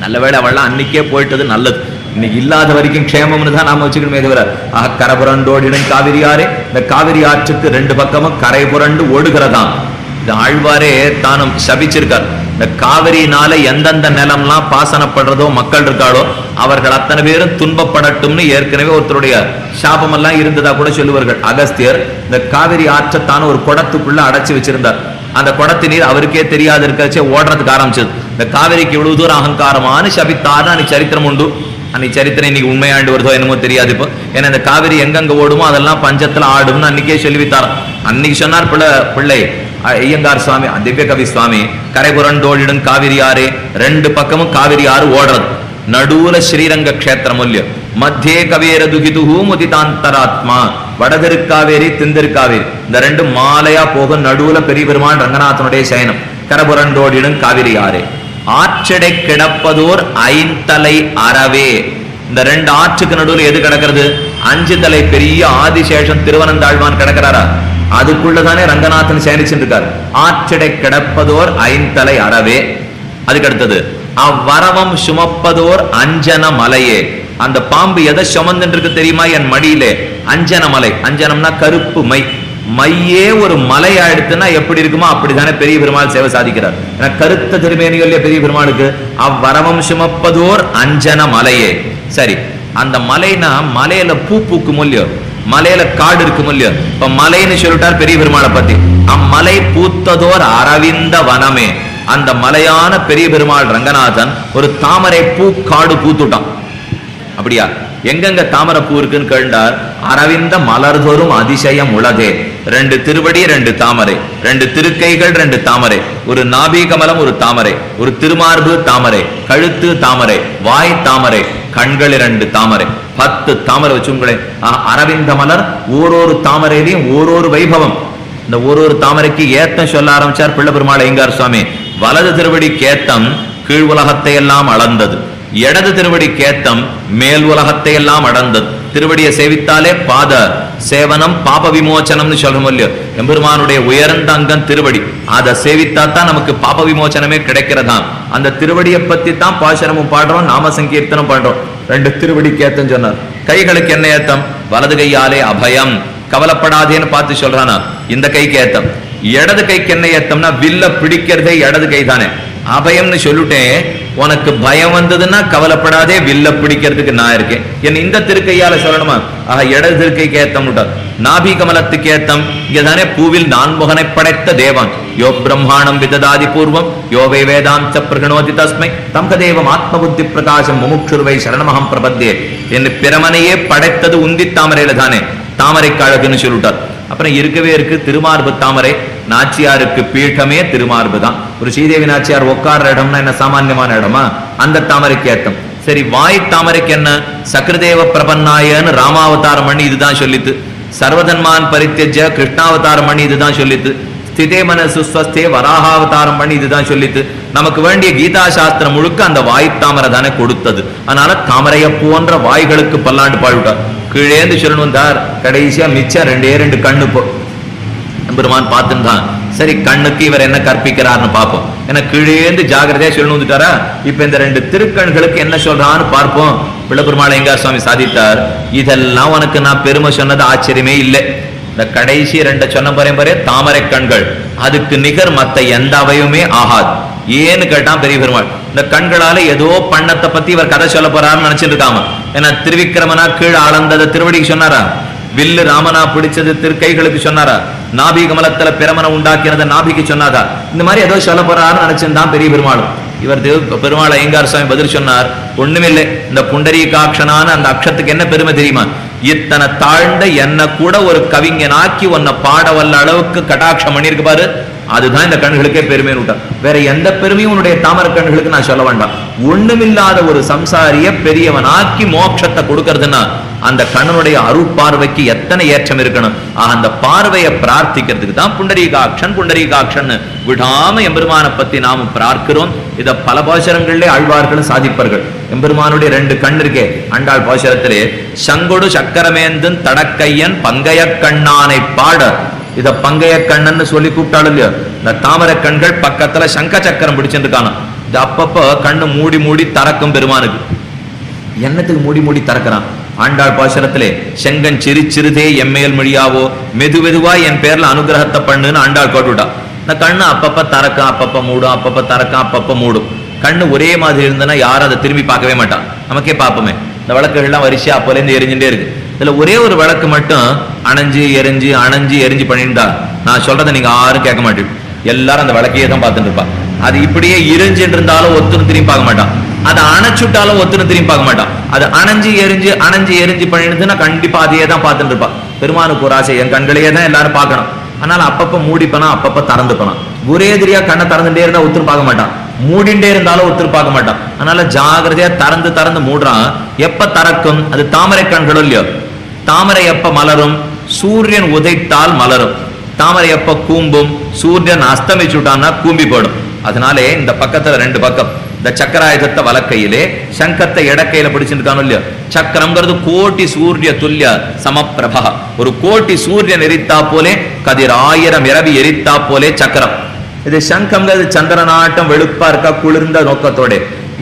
நல்லவேளை அவள்லாம் அன்னைக்கே போயிட்டது நல்லது. இன்னைக்கு இல்லாத வரைக்கும் க்ஷேமம்னு தான் நாம வச்சுக்கணுமே தவிர, கரைபுரண்டோடிடும் காவிரி ஆறு. இந்த காவிரி ஆற்றுக்கு 2 பக்கமும் கரை புரண்டு ஓடுகிறதாம். இந்த ஆழ்வாரே தானும் சபிச்சிருக்கார். இந்த காவிரினால எந்தெந்த நிலம்லாம் பாசனப்படுறதோ மக்கள் இருக்காளோ அவர்கள் அத்தனை பேரும் துன்பப்படட்டும்னு ஏற்கனவே ஒருத்தருடைய சாபம் எல்லாம் இருந்ததா கூட சொல்லுவார்கள். அகஸ்தியர் இந்த காவிரி ஆற்றத்தான ஒரு குடத்துக்குள்ள அடைச்சு வச்சிருந்தார். அந்த குடத்து நீர் அவருக்கே தெரியாது இருக்கச்சே ஓடுறதுக்கு ஆரம்பிச்சது. இந்த காவிரிக்கு இவ்வளவு தூரம் அகங்காரமானு சபித்தார்னு அன்னைக்கு சரித்திரம் உண்டு. அன்னைக்கு சரித்திரம் இன்னைக்கு உண்மையாண்டு வருதோ என்னமோ தெரியாது. இப்போ ஏன்னா இந்த காவிரி எங்கெங்க ஓடுமோ அதெல்லாம் பஞ்சத்துல ஆடும்னு அன்னைக்கே சொல்லிவித்தார். அன்னைக்கு சொன்னார் பிள்ளை ஐயங்கார் சுவாமி, திவ்ய கவி சுவாமி, கரைபுரண்டோடிடும் காவிரி ஆறு. 2 பக்கமும் காவிரி ஆறு ஓடுறது. நடுவுல ஸ்ரீரங்க கஷேத்திரம் இல்லையோ, மத்தியே கவேர துகிதுஹு முதிதாந்தராத்மா, வடதிருக்காவேரி தென்திருக்காவேரி, இந்த 2 மாலையா போகும். நடுவுல பெரிய பெருமான் ரங்கநாதனுடைய சயனம். கரைபுரண்டோடிடும் காவிரி ஆறு. ஆற்றடை கிடப்பதோர் ஐந்தலை அறவே. இந்த 2 ஆற்றுக்கு நடுவில் எது கிடக்கிறது? 5 தலை பெரிய ஆதிசேஷன் திருவனந்தாழ்வான் கிடக்கிறாரா? அதுக்குள்ளதானே ரங்கநாதன் சேனிச்சிருக்கார். ஆற்றடை கிடப்பதோர் ஐந்தலை அறவே. அதுக்கு அடுத்தது அவ்வரவம் சுமப்பதோர் அஞ்சன மலையே. அந்த பாம்பு எதை சுமந்துட்டு இருக்கு தெரியுமா? என் மடியிலே அஞ்சன மலை. அஞ்சனம்னா கருப்பு மை. மையே ஒரு மலை ஆயிடுத்துன்னா எப்படி இருக்குமோ அப்படித்தானே பெரிய பெருமாள் சேவை சாதிக்கிறார். ஏன்னா கருத்த திருமேனிகள் பெரிய பெருமாளுக்கு. அவ்வரவம் சுமப்பதோர் அஞ்சன மலையே. சரி, அந்த மலைனா மலையில பூ பூக்கும் இல்லையோ, மலையில காடு இருக்கும் இல்லையோ. இப்ப மலைன்னு சொல்லிட்டார் பெரிய பெருமாளை பத்தி. அம்மலை பூத்ததோர் அரவிந்த வனமே. அந்த மலையான பெரிய பெருமாள் ரங்கநாதன் ஒரு தாமரை பூ காடு பூத்துட்டான். அப்படியா? எங்கெங்க தாமரை பூ இருக்குன்னு கேட்டார். அரவிந்த மலர்தோறும் அதிசயம் உலகே. 2 திருவடி 2 தாமரை, 2 திருக்கைகள் 2 தாமரை, ஒரு நாபி கமலம் ஒரு தாமரை, ஒரு திருமார்பு தாமரை, கழுத்து தாமரை, வாய் தாமரை, கண்கள் 2 தாமரை, 10 தாமரை வச்சுங்களேன். அரவிந்த மலர் ஓரொரு தாமரையிலையும் ஓரொரு வைபவம். இந்த ஒரு தாமரைக்கு ஏத்தம் சொல்ல ஆரம்பிச்சார் பிள்ளை பெருமாள் ஐயங்கார் சுவாமி. வலது திருவடிக்கு ஏத்தம் கீழ் உலகத்தை எல்லாம் அளந்தது, இடது திருவடிக்கு ஏத்தம் மேல் உலகத்தை எல்லாம் அடர்ந்தது. திருவடியை சேவித்தாலே பாத சேவனம் பாப விமோச்சனம்னு சொல்றோம் இல்லையோ. எம்பெருமானுடைய உயர்ந்த அங்கம் திருவடி. அதை சேவித்தா தான் நமக்கு பாப விமோச்சனமே கிடைக்கிறதாம். அந்த திருவடியை பத்தி தான் பாசுரமும் பாடுறோம், நாம சங்கீர்த்தனம் பண்றோம். 2 திருவடிக்கு ஏத்தம் சொன்னார். கைகளுக்கு என்ன ஏத்தம்? வலது கையாலே அபயம், கவலைப்படாதேன்னு பார்த்து சொல்றானா. இந்த கைக்கு ஏத்தம். இடது கைக்கு என்ன ஏத்தம்னா வில்ல பிடிக்கிறதே இடது கை தானே. அபயம்னு சொல்லிட்டேன். உனக்கு பயம் வந்ததுன்னா கவலைப்படாதே, வில்ல பிடிக்கிறதுக்கு நான் இருக்கேன். என் இந்த திருக்கையால சொல்லணுமா? இடது திருக்கைக்கு ஏத்தம். நாபி கமலத்துக்கு ஏத்தம். இங்கதானே பூவில் 4 முகனை படைத்த தேவன். யோ பிரம்மாணம் விததாதி பூர்வம் யோவை வேதாந்த பிரகணோதி தஸ்மை தம்கதேவம் ஆத்ம புத்தி பிரகாசம் முமுட்சுர்வை சரணமகம் பிரபத்தே. என்று பிரமனையே படைத்தது உந்தி தாமரையில தானே. தாமரைக்கு அழகுன்னு சொல்லிட்டார். அப்புறம் இருக்கவே இருக்கு திருமார்பு தாமரை. நாச்சியாருக்கு பீட்டமே திருமார்பு தான். ஒரு ஸ்ரீதேவி நாச்சியார் உட்கார்ற இடம்னா என்ன சாமான்யமான இடமா? அந்த தாமரைக்கு ஏத்தம். சரி, வாய் தாமரைக்கு என்ன? சக்ரதேவ பிரபன்னாயன்னு ராமாவதாரம் பண்ணி இதுதான் சொல்லித்து. சர்வதன்மான் பரித்தியஜ கிருஷ்ணாவதாரம் பண்ணி இதுதான் சொல்லித்து. ஸ்திதே மனசு ஸ்வஸ்தே வராகாவதாரம் பண்ணி இதுதான் சொல்லித்து. நமக்கு வேண்டிய கீதா சாஸ்திரம் முழுக்க அந்த வாய் தாமரை தானே கொடுத்தது. அதனால தாமரைய போன்ற வாய்களுக்கு பல்லாண்டு பாழ்விட்டார். கீழேந்து சொல்லணும் வந்தார். கடைசியா மிச்சம் ரெண்டு கண்ணு பெருமான் பார்த்துட்டான். சரி, கண்ணுக்கு இவர் என்ன கற்பிக்கிறார்னு பார்ப்போம். ஏன்னா கீழேந்து ஜாகிரதையா சொல்லணும் வந்துட்டாரா. இப்ப இந்த 2 திருக்கண்களுக்கு என்ன சொல்றான்னு பார்ப்போம். பிள்ளப்பெருமாள் ஐயங்கார் சுவாமி சாதித்தார். இதெல்லாம் உனக்கு நான் பெருமை சொன்னது ஆச்சரியமே இல்லை. இந்த கடைசி 2 சொன்ன பரம்பரை தாமரை கண்கள், அதுக்கு நிகர் மத்த எந்த அவையுமே ஆகாது. ஏன்னு கேட்டான் பெரிய பெருமாள். இந்த கண்களால ஏதோ பண்ணத்தை பத்தி இவர் கதை சொல்ல போறாருன்னு நினைச்சிட்டு இருக்காம. ஏன்னா திருவிக்கிரமனா கீழ் ஆளந்ததை திருவடிக்கு சொன்னாரா, வில்லு ராமனா பிடிச்சது திருக்கைகளுக்கு சொன்னாரா, நாபி கமலத்துல பிரமனை உண்டாக்கினத நாபிக்கு சொன்னாதா, இந்த மாதிரி ஏதோ சொல்ல போறாருன்னு நினைச்சிருந்தான் பெரிய பெருமாளும். இவர் பெருமாள் ஐயங்கார் சுவாமி பதில் சொன்னார், ஒண்ணுமில்லை. இந்த புண்டரீகாட்சனான அந்த அக்ஷத்துக்கு என்ன பெருமை தெரியுமா? இத்தனை தாழ்ந்த என்ன கூட ஒரு கவிஞனாக்கி உன்னை பாட வல்ல அளவுக்கு கடாட்சம் பண்ணிருக்கு பாரு, அதுதான் இந்த கண்களுக்கே பெருமைன்னு விட்டார். வேற எந்த பெருமையும் உன்னுடைய தாமரை கண்களுக்கு நான் சொல்ல வேண்டாம். ஒண்ணுமில்லாத ஒரு சம்சாரிய பெரியவனாக்கி மோட்சத்தை கொடுக்கறதுன்னா அந்த கண்ணனுடைய அருட்பார்வைக்கு எத்தனை ஏற்றம் இருக்கணும். அந்த பார்வையை பிரார்த்திக்கிறதுக்கு தான் புண்டரீகாட்சன் விடாம எம்பெருமான பத்தி நாம பார்க்கிறோம். இத பல பாசுரங்களிலே ஆழ்வார்களும் சாதிப்பார்கள். எம்பெருமானுடைய 2 கண் இருக்கே ஆண்டாள் பாசுரத்திலே, சங்கொடு சக்கரமேந்தன் தடக்கையன் பங்கைய கண்ணானை பாட, இத பங்கைய கண்ணன்னு சொல்லி கூப்பிட்டாலும் இல்லையோ, இந்த தாமரை கண்கள் பக்கத்துல சங்க சக்கரம் பிடிச்சிருக்கான. இது அப்பப்ப கண்ணு மூடி மூடி தறக்கும் பெருமானுக்கு. என்னத்துக்கு மூடி மூடி திறக்கிறான்? ஆண்டாள் பாசுரத்திலே, செங்கன் சிறுதே எம்மேல் மொழியாவோ மெதுவா என் பேர்ல அனுகிரகத்தை பண்ணுன்னு ஆண்டாள் போட்டுவிட்டா. இந்த கண்ணு அப்பப்ப தறக்கும், அப்பப்ப மூடும், அப்பப்ப தறக்கும், அப்பப்ப மூடும். கண்ணு ஒரே மாதிரி இருந்ததுன்னா யாரும் அதை திரும்பி பார்க்கவே மாட்டான். நமக்கே பார்ப்போமே, இந்த விளக்குகள்லாம் வரிசையா அப்போலேருந்து எரிஞ்சுட்டே இருக்கு. இதுல ஒரே ஒரு விளக்கு மட்டும் அணைஞ்சு எரிஞ்சு பண்ணிருந்தா நான் சொல்றதை நீங்க யாரும் கேட்க மாட்டீங்க. எல்லாரும் அந்த விளக்கையே தான் பார்த்துட்டு இருப்பா. அது இப்படியே எரிஞ்சுட்டு இருந்தாலும் ஒத்துன்னு திரும்பி பார்க்க மாட்டான். அதை அணைச்சுட்டாலும் ஒத்துன்னு திரும்பி பார்க்க மாட்டான். அது அணைஞ்சு எரிஞ்சு பண்ணிருந்துன்னா கண்டிப்பா அதையே தான் பார்த்துட்டு இருப்பா. பெருமானுக்கு ஒரு ஆசை, என் கண்களையே தான் எல்லாரும் பார்க்கணும். அதனால அப்பப்ப மூடிப்பனா, அப்பப்ப திறந்துப்பனா. ஒரே தெரியா கண்ணை திறந்துட்டே இருந்தா ஒத்துன்னு பார்க்க மாட்டான், மூடிண்டே இருந்தாலும் ஒருத்தர் பார்க்க மாட்டான். அதனால ஜாகிரதையா திறந்து மூடுறான். எப்ப திறக்கும்? அது தாமரை கண்களும் இல்லையோ. தாமரை எப்ப மலரும்? சூரியன் உதைத்தால் மலரும். தாமரை எப்ப கூம்பும்? சூரியன் அஸ்தமிச்சுட்டான்னா கூம்பி போடும். அதனாலே இந்த பக்கத்துல 2 பக்கம், இந்த சக்கராயுதத்தை வலக்கையிலே, சங்கத்தை இடக்கையில பிடிச்சிருக்கானோ இல்லையோ. சக்கரம்ங்கிறது கோட்டி சூரிய துல்லிய சமப்பிரபா, ஒரு கோட்டி சூரியன் எரித்தா போலே, கதிர் 1000 இரவி எரித்தா போலே சக்கரம். இது சங்கம்ங்கிறது சந்திரநாட்டம் வெளுப்பா இருக்கா, குளிர்ந்த நோக்கத்தோட.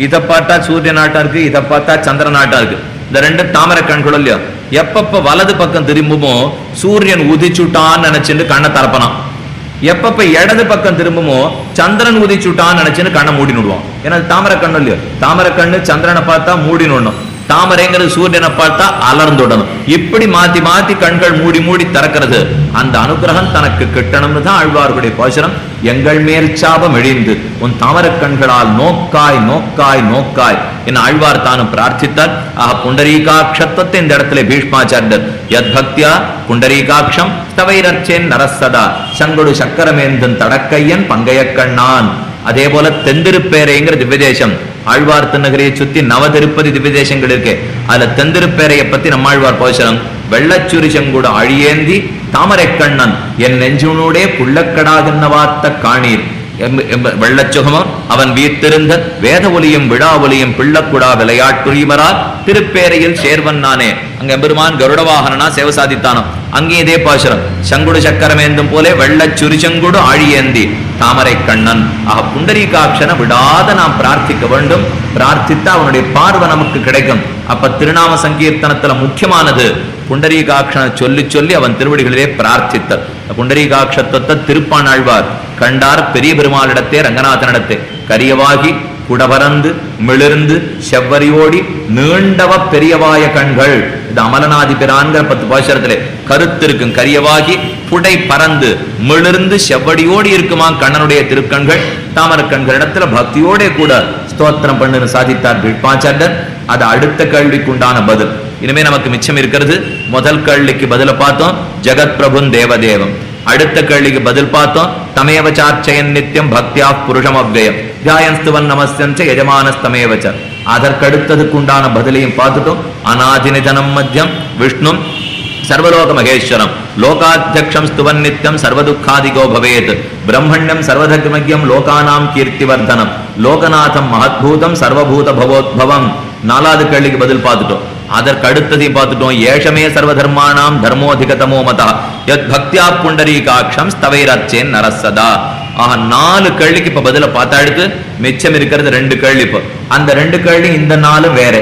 இதை பார்த்தா சூரிய நாட்டம் இருக்கு, இதை பார்த்தா சந்திர நாட்டம் இருக்கு. இந்த 2 தாமரை கண்களும் இல்லையா, எப்பப்ப வலது பக்கம் திரும்புமோ சூரியன் உதிச்சுட்டான்னு நினைச்சுட்டு கண்ணை தரப்பனான். எப்பப்ப இடது பக்கம் திரும்புமோ சந்திரன் உதிச்சுட்டான்னு நினைச்சுன்னு கண்ணை மூடினுடுவான். ஏன்னா தாமரை கண்ணு இல்லையோ. தாமரை கண்ணு சந்திரனை பார்த்தா மூடினுடணும், தாமரைங்கிறது சூரியனை பார்த்தா அலர்ந்துடணும். இப்படி மாத்தி கண்கள் மூடி திறக்கிறது. அந்த அனுகிரகம் தனக்கு கிட்டணும்னு தான் ஆழ்வார்களுடைய பாசுரம். எங்கள் மேல் சாபம் எழிந்து உன் தாமரை கண்களால் நோக்காய் என் ஆழ்வார் தானும் பிரார்த்தித்தார். ஆக புண்டரீகாட்சத்துவத்தை இந்த இடத்துல பீஷ்மாச்சாரியர் யத் பக்தியா புண்டரீகாட்சம் தவைரச்சேன் நரசதா சங்கொடு சக்கரமேந்தன் தடக்கையன் பங்கைய கண்ணான். அதே போல தெந்திருப்பேரைங்கிற திவ்யதேசம், ஆழ்வார் திருநகரியை சுத்தி நவதிருப்பதி திவ்யதேசங்கள் இருக்கு. அதுல தெந்திருப்பேரையை பத்தி நம்மாழ்வார் பாசுரம், வெள்ளச்சுரி செங்குட அழியேந்தி தாமரை கண்ணன் என் நெஞ்சுனூடே புள்ளக்கடாகின்னவாத்த காணீர். வெள்ளச்சுகமும் அவன் வீட்டிருந்த வேத ஒலியும் விழா ஒலியும் பிள்ளக்குடா விளையாட்டுரிமரா திருப்பேரையில் சேர்வன் நானே. அங்க எம்பெருமான் கருடவாகனா சேவ சாதித்தானோ, அங்கே இதே பாசுரம், சங்குடு சக்கரமேந்தும் போலே வெள்ளச்சுரி செங்குடு ஆழியேந்தி தாமரை கண்ணன். ஆக புண்டரீகாட்சனை விடாத நாம் பிரார்த்திக்க வேண்டும். பிரார்த்தித்தா அவனுடைய பார்வை நமக்கு கிடைக்கும். அப்ப திருநாம சங்கீர்த்தனத்துல முக்கியமானது புண்டரீகாட்சனை சொல்லி அவன் திருவடிகளிலே பிரார்த்தித்தல். புண்டரீகாட்சத்துவத்தை திருப்பான் ஆழ்வார் கண்டார் பெரிய பெருமாளிடத்தே ரங்கநாதனிடத்தே. கரியவாகி குடபரந்து மிளிர்ந்து செவ்வரியோடி நீண்டவ பெரியவாய கண்கள். இது அமலநாதி பிரான்கிற 10 பாசுரத்திலே கருத்து இருக்கும். கரியவாகி புடை பறந்து மிளிர்ந்து செவ்வடியோடி இருக்குமா கண்ணனுடைய திருக்கண்கள். தாமர கண்கள் இடத்துல பக்தியோட கூட ஸ்தோத்திரம் பண்ணுன்னு சாதித்தார் பீஷ்மாச்சாரியர். அது அடுத்த கேள்விக்கு உண்டான பதில். இனிமே நமக்கு மிச்சம் இருக்கிறது. முதல் கேள்விக்கு பதில பார்த்தோம், ஜெகத் பிரபுன் தேவதேவம். அடுத்த கேள்விக்கு பதில் பார்த்தோம், தமேவ சார்ச்சயன் நித்தியம் பக்தியா புருஷம் அவ்யயம் தியாயன்ஸ்துவன் நமஸ்தஞ்ச அதற்கடுத்ததுக்கு உண்டான பதிலையும் பார்த்துட்டோம். அநாதினிதனம் மத்தியம் விஷ்ணு சர்வலோக மகேஸ்வரம் லோகாத்யக்ஷம் ஸ்துவன் நித்யம் சர்வதுக்காதிகோ பவேத் பிரம்மண்யம் சர்வதக்மக்யம் லோகானாம் கீர்த்திவர்தனம் லோகநாதம் மகத்பூதம் சர்வபூத பவோத்பவம். 4வது கேள்விக்கு பதில் பார்த்துட்டோம். அதற்கு அடுத்ததையும் பார்த்துட்டோம். ஏஷமே சர்வதர்மானாம் தர்மோதிகதமோ மதா யத் பக்தியா புண்டரீகாட்சம் ஸ்தவைரச்சேன் நரசதா. ஆக 4 கேள்விக்கு இப்ப பதில பார்த்தா எடுத்து மிச்சம் இருக்கிறது 2 கேள்வி. இப்போ அந்த 2 கேள்வி இந்த 4 வேற.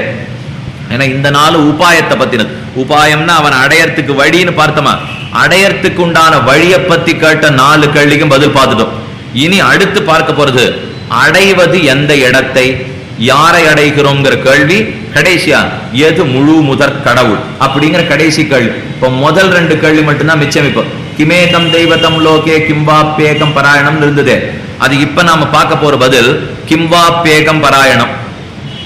ஏன்னா இந்த 4 உபாயத்தை பத்தினது. உபாயம்னா அவன் அடையறதுக்கு வழின்னு பார்த்தோமா, அடையறதுக்கு உண்டான வழியை பத்தி கேட்ட 4 கேள்விக்கும் பதில் பார்த்துட்டோம். இனி அடுத்து பார்க்க போறது அடைவது எந்த இடத்தை, யாரை அடைகிறோங்கிற கேள்வி. கடைசியா எது முழு முதற் கடவுள் அப்படிங்கிற கடைசி கேள்வி. இப்ப முதல் 2 கேள்வி மட்டும்தான் மிச்சம். இப்போ கிமேகம் தெய்வத்தம் லோகே கிம்வாப்பேகம் பராயணம் இருந்ததே, அது இப்ப நாம பார்க்க போற பதில் கிம்வாப்பேகம் பராயணம்.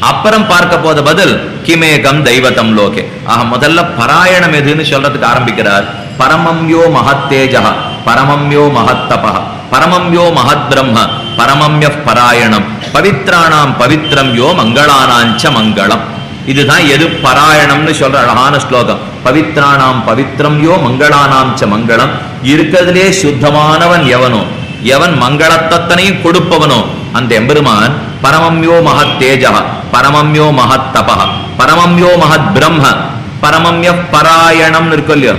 அப்புறம் பார்க்க போத பதில் கிமேகம் தெய்வத்தம் லோகே. ஆக முதல்ல பராயணம் எதுன்னு சொல்றதுக்கு ஆரம்பிக்கிறார். பரமம்யோ மகத்தேஜா பரமம்யோ மகத்தபா பரமம்யோ மகத் பிரம்ம பரமம்ய பராயணம் பவித்ராணாம் பவித்ரம் யோ மங்களானாஞ்ச மங்களம். இதுதான் எது பராயணம்னு சொல்ற அழகான ஸ்லோகம். பவித்ராணாம் பவித்ரம் யோ மங்களானாஞ்ச மங்களம். இருக்கிறதுலே சுத்தமானவன் எவனோ, எவன் மங்களத்தனையும் கொடுப்பவனோ அந்த எம்பெருமான் பரமம்யோ மகத் தேஜா பரமம்யோ மகத் தபா பரமம்யோ மகத் பிரம்ம பரமம்ய பராயணம் இருக்கு இல்லையோ.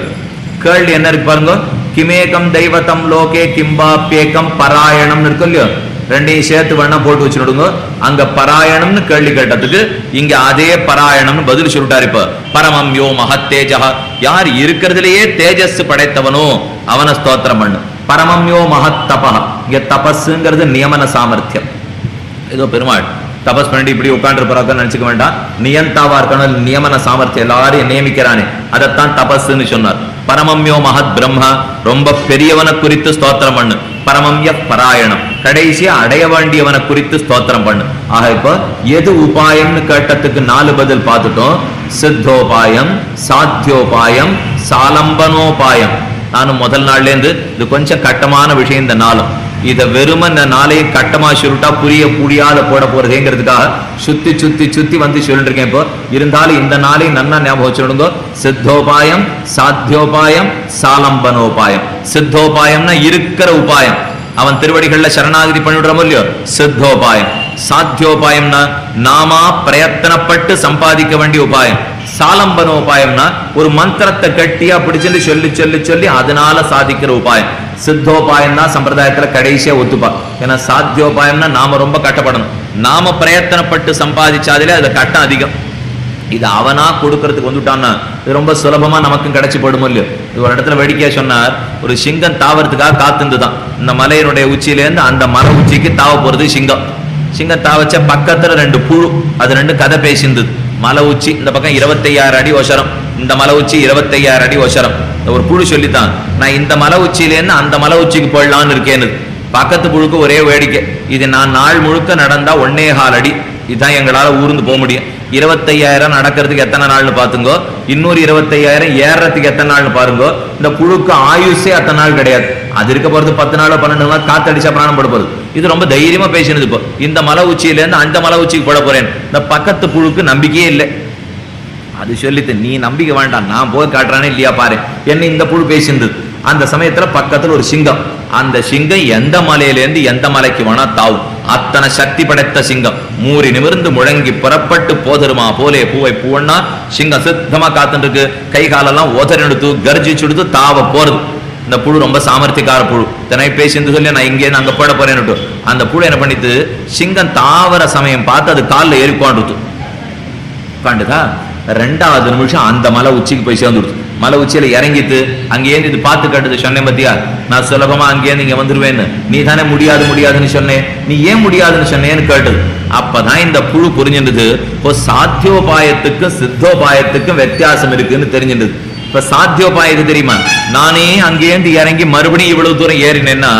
கேள்வி என்ன இருக்கு பாருங்க. கிமேகம் தெய்வத்தம் லோகே கிம்பாப்யேகம் பராயணம் இருக்கு இல்லையோ. ரெண்டையும் சேர்த்து வேணா போட்டு வச்சுடுங்க. அங்க பராயணம்னு கேள்வி கேட்டதுக்கு இங்க அதே பராயணம்னு பதில் சொல்லிட்டாரு. இப்ப பரமம்யோ மகத் தேஜா, யார் இருக்கிறதுலயே தேஜஸ் படைத்தவனோ அவனை ஸ்தோத்திரம் பண்ணு. பரமம்யோ மகத் தபா, இங்க தபஸ்ங்கிறது நியமன சாமர்த்தியம். ஏதோ பெருமாள் தபஸ் பண்ணிட்டு இப்படி உட்காந்து போறாக்க நினைச்சுக்க வேண்டாம். நியந்தாவா இருக்கணும், நியமன சாமர்த்தியம் எல்லாரையும் நியமிக்கிறானே, அதைத்தான் தபஸ்ன்னு சொன்னார். பரமம்யோ மகத் பிரம்ம, ரொம்ப பெரியவனை குறித்து ஸ்தோத்திரம் பண்ணு. பரமம்ய பராயணம், கடைசியா அடைய வேண்டியவனை குறித்து ஸ்தோத்திரம் பண்ணு. ஆக இப்போ எது உபாயம்னு கேட்டதுக்கு 4 பதில் பார்த்துட்டோம். சித்தோபாயம், சாத்தியோபாயம், சாலம்பனோபாயம். நானும் முதல் நாள்ல இருந்து இது கொஞ்சம் கட்டமான விஷயம். இந்த 4 இதை வெறும இந்த 4ஐயும் கட்டமா சுருட்டா புரிய புரியாத போட போறதேங்கிறதுக்காக சுத்தி சுத்தி சுத்தி வந்து சொல்லிட்டு இருக்கேன். இப்போ இருந்தாலும் இந்த 4ஐயும் நன்னா ஞாபகம் வச்சுடுங்க. சித்தோபாயம், சாத்தியோபாயம், சாலம்பனோபாயம். சித்தோபாயம்னா இருக்கிற உபாயம், அவன் திருவடிகள்ல சரணாகதி பண்ணிவிடுறோமோ இல்லையோ, சித்தோபாயம். சாத்தியோபாயம்னா நாமா பிரயத்தனப்பட்டு சம்பாதிக்க வேண்டிய உபாயம். சாலம்பனோபாயம்னா ஒரு மந்திரத்தை கட்டியா பிடிச்சு சொல்லி சொல்லி சொல்லி அதனால சாதிக்கிற உபாயம். சித்தோபாயம் தான் சம்பிரதாயத்துல கடைசியா ஒத்துப்பா. ஏன்னா சாத்தியோபாயம்னா நாம ரொம்ப கட்டப்படணும், நாம பிரயத்தனப்பட்டு சம்பாதிச்சாதிலே அதுல கட்டம் அதிகம். இது அவனா கொடுக்கறதுக்கு வந்துட்டான்னா இது ரொம்ப சுலபமா நமக்கும் கிடைச்சி போடுமோ இல்லையோ. இது ஒரு இடத்துல வேடிக்கையா சொன்னார். ஒரு சிங்கம் தாவறதுக்காக காத்துந்துதான். இந்த மலையினுடைய உச்சியிலேருந்து அந்த மலை உச்சிக்கு தாவ போறது சிங்கம். சிங்கம் தாவச்ச பக்கத்துல 2 புழு, அது 2 கதை பேசிந்தது. மலை உச்சி இந்த பக்கம் 25,000 அடி ஒசரம், இந்த மலை உச்சி 25,000 அடி ஒசரம். ஒரு புழு சொல்லித்தான், நான் இந்த மலை உச்சியிலேருந்து அந்த மலை உச்சிக்கு போயிடலான்னு இருக்கேன்னு. பக்கத்து புழுக்கு ஒரே வேடிக்கை, இது நான் நாள் முழுக்க நடந்தா 1.25 அடி, இதுதான் எங்களால ஊர்ந்து போக முடியும். 25,000 நடக்கிறதுக்கு எத்தனை நாள்னு பாத்துங்கோ, இன்னொரு 25,000 ஏறத்துக்கு எத்தனை நாள்னு பாருங்கோ. இந்த புழுக்கு ஆயுஷே அத்தனை நாள் கிடையாது. அது இருக்க போறது 10 நாளோ 12 நாள் காத்தடிச்சா பிராணம் பட போறது. இது ரொம்ப தைரியமா பேசினது. இப்போ இந்த மலை உச்சியில இருந்து அந்த மலை உச்சிக்கு போட போறேன். இந்த பக்கத்து புழுக்கு நம்பிக்கையே இல்லை. அது சொல்லிட்டு நீ நம்பிக்கை வேண்டாம், நான் போய் காட்டுறானே இல்லையா பாரு என்ன இந்த புழு பேசியிருந்தது. அந்த சமயத்துல பக்கத்துல ஒரு சிங்கம். அந்த சிங்கம் எந்த மலையிலேருந்து எந்த மலைக்கு வேணா தாவும், அத்தனை சக்தி படைத்த சிங்கம். மூறி நிமிர்ந்து முழங்கி புறப்பட்டு போதருமா போலே பூவை பூவன்னா சிங்கம் சித்தமா காத்துட்டு இருக்கு. கை காலெல்லாம் உதறிடுத்து கர்ஜிச்சுடுத்து தாவ போறது. இந்த புழு ரொம்ப சாமர்த்தியக்கார புழு. தினை பேசிந்து சொல்லி நான் இங்கே அங்க போட போறேன்னு அந்த புழு என்ன பண்ணிட்டு சிங்கம் தாவர சமயம் பார்த்து அது காலில் ஏறி உட்காந்துட்டு உட்காந்துதா. 2வது நிமிஷம் அந்த மலை உச்சிக்கு போய் சேர்ந்துடுது. மலை உச்சியில இறங்கிட்டு அங்கேருந்து இது பார்த்து கட்டுது. சொன்னேன் பத்தியா, நான் சுலபமா அங்கேருந்து இங்க வந்துருவேன்னு. நீ தானே முடியாது முடியாதுன்னு சொன்னேன், நீ ஏன் முடியாதுன்னு சொன்னேன்னு கேட்டது. அப்பதான் இந்த புழு புரிஞ்சிருந்தது. இப்போ சாத்தியோபாயத்துக்கும் சித்தோபாயத்துக்கும் வித்தியாசம் இருக்குன்னு தெரிஞ்சிருந்தது. இப்ப சாத்தியோபாயம் தெரியுமா, நானே அங்கேருந்து இறங்கி மறுபடியும் இவ்வளவு தூரம் ஏறினேன்னா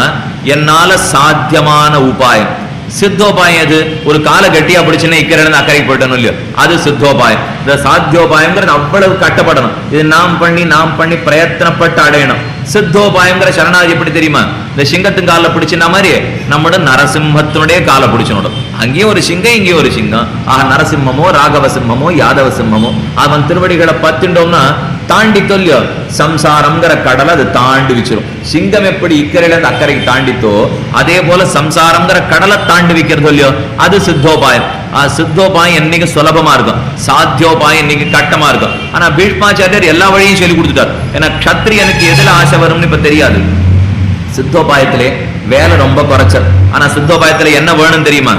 என்னால சாத்தியமான உபாயம். சித்தோபாயம் எது, ஒரு காலை கட்டியா பிடிச்சுன்னா இக்கரையில அக்கறைக்கு போயிட்டணும் இல்லையோ, அது சித்தோபாயம். இந்த சாத்தியோபாயம்ங்கிறது அவ்வளவு கட்டப்படணும். இது நாம் பண்ணி பிரயத்தனப்பட்டு அடையணும். சித்தோபாயங்கிற சரணாகதி எப்படி தெரியுமா, இந்த சிங்கத்தின் காலில் பிடிச்சினா மாதிரி நம்மளோட நரசிம்மத்தினுடைய காலை பிடிச்சனோடும். அங்கேயும் ஒரு சிங்கம் இங்கேயும் ஒரு சிங்கம். ஆக நரசிம்மமோ ராகவ சிம்மமோ யாதவ சிம்மமோ அவன் திருவடிகளை பத்துட்டோம்னா தாண்டி தொல்லியோ சம்சாரம்ங்கிற கடலை அது தாண்டி வச்சிரும். சிங்கம் எப்படி இக்கரையில இருந்து அக்கறைக்கு தாண்டித்தோ அதே போல சம்சாரம்ங்கிற கடலை தாண்டி வைக்கிறது இல்லையோ அது சித்தோபாயம். சித்தோபாயம் என்னைக்கு சுலபமா இருக்கும், சாத்தியோபாயம் இன்னைக்கு கட்டமா இருக்கும். ஆனா பீஷ்மாச்சாரியர் எல்லா வழியும் சொல்லி கொடுத்துட்டார். ஏன்னா க்ஷத்ரியனுக்கு எதுல ஆசை வரும்னு இப்ப தெரியாது. சித்தோபாயத்திலே வேலை ரொம்ப குறைச்சல். ஆனா சித்தோபாயத்துல என்ன வேணும் தெரியுமா?